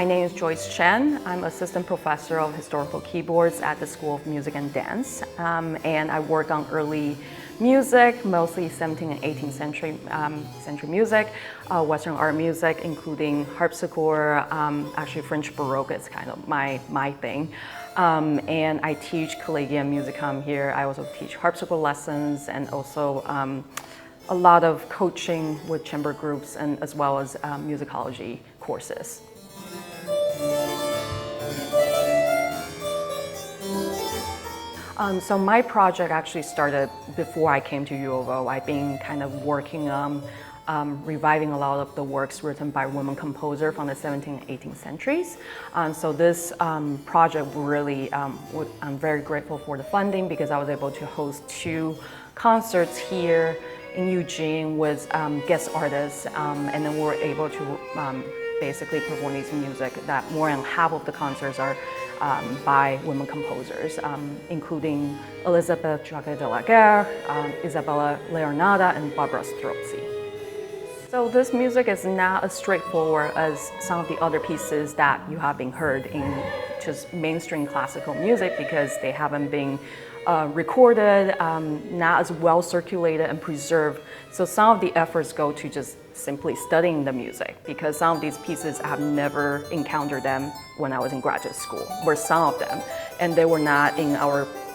My name is Joyce Chen. I'm assistant professor of historical keyboards at the School of Music and Dance. And I work on early music, mostly 17th and 18th century music, Western art music, including harpsichord, actually French Baroque is kind of my thing. And I teach Collegium Musicum here. I also teach harpsichord lessons and also a lot of coaching with chamber groups and as well as musicology courses. So my project actually started before I came to U of O. I've been kind of working on reviving a lot of the works written by women composers from the 17th and 18th centuries. So this project really, I'm very grateful for the funding because I was able to host 2 concerts here in Eugene with guest artists, and then we were able to basically perform these music that more than half of the concerts are by women composers, including Elizabeth Jacques de la Guerre, Isabella Leonarda, and Barbara Strozzi. So this music is not as straightforward as some of the other pieces that you have been heard in just mainstream classical music because they haven't been recorded, not as well circulated and preserved. So some of the efforts go to just simply studying the music because some of these pieces I have never encountered them when I was in graduate school, or some of them, and they were not in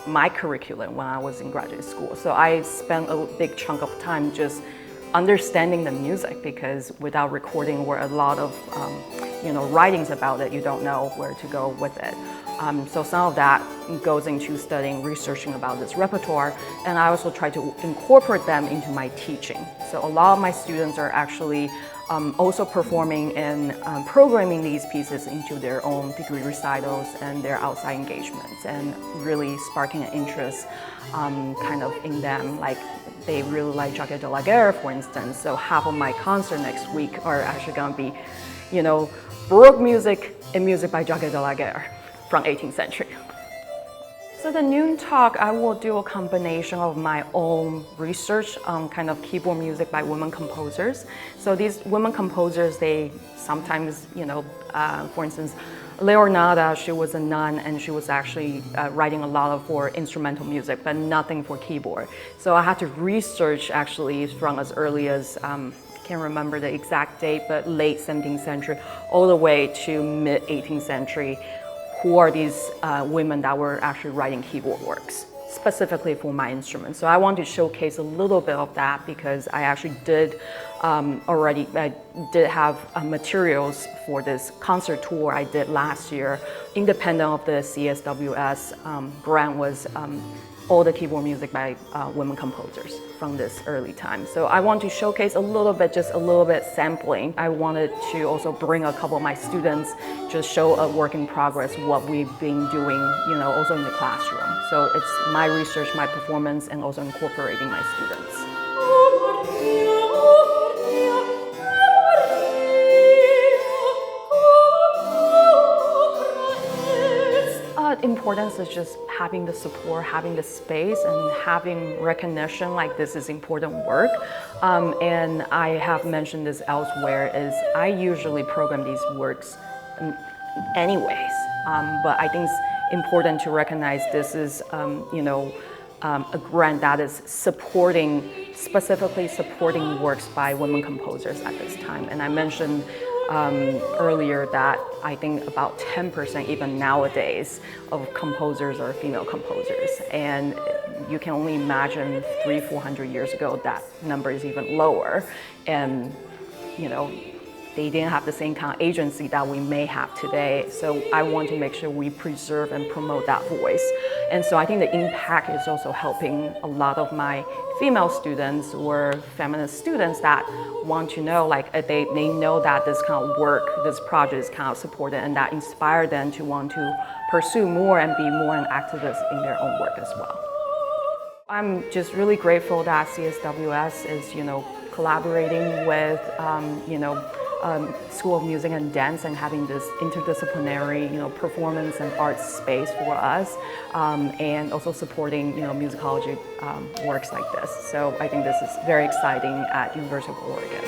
my curriculum when I was in graduate school. So I spent a big chunk of time just understanding the music because without recording were a lot of writings about it, you don't know where to go with it. So some of that goes into studying, researching about this repertoire, and I also try to incorporate them into my teaching. So a lot of my students are actually also performing and programming these pieces into their own degree recitals and their outside engagements and really sparking an interest kind of in them. Like they really like Jacques de la Guerre, for instance. So half of my concert next week are actually going to be, Baroque music and music by Jacques de la Guerre from 18th century. So the noon talk, I will do a combination of my own research on kind of keyboard music by women composers. So these women composers, they sometimes, for instance, Leonarda, she was a nun and she was actually writing a lot for instrumental music, but nothing for keyboard. So I had to research actually from as early as, can't remember the exact date, but late 17th century, all the way to mid 18th century, who are these women that were actually writing keyboard works, specifically for my instrument. So I want to showcase a little bit of that because I actually did I did have materials for this concert tour I did last year, independent of the CSWS grant was all the keyboard music by women composers from this early time. So I want to showcase a little bit, just a little bit sampling. I wanted to also bring a couple of my students, just show a work in progress, what we've been doing, also in the classroom. So it's my research, my performance, and also incorporating my students. Importance is just having the support, having the space, and having recognition like this is important work. And I have mentioned this elsewhere, is I usually program these works anyways. But I think it's important to recognize this is, a grant that is specifically supporting works by women composers at this time. And I mentioned earlier that I think about 10% even nowadays of composers are female composers, and you can only imagine 300-400 years ago that number is even lower, and they didn't have the same kind of agency that we may have today. So I want to make sure we preserve and promote that voice. And so I think the impact is also helping a lot of my female students or feminist students that want to know, like they know that this kind of work, this project is kind of supported, and that inspire them to want to pursue more and be more an activist in their own work as well. I'm just really grateful that CSWS is, collaborating with, School of Music and Dance and having this interdisciplinary, performance and arts space for us, and also supporting, musicology works like this. So I think this is very exciting at University of Oregon.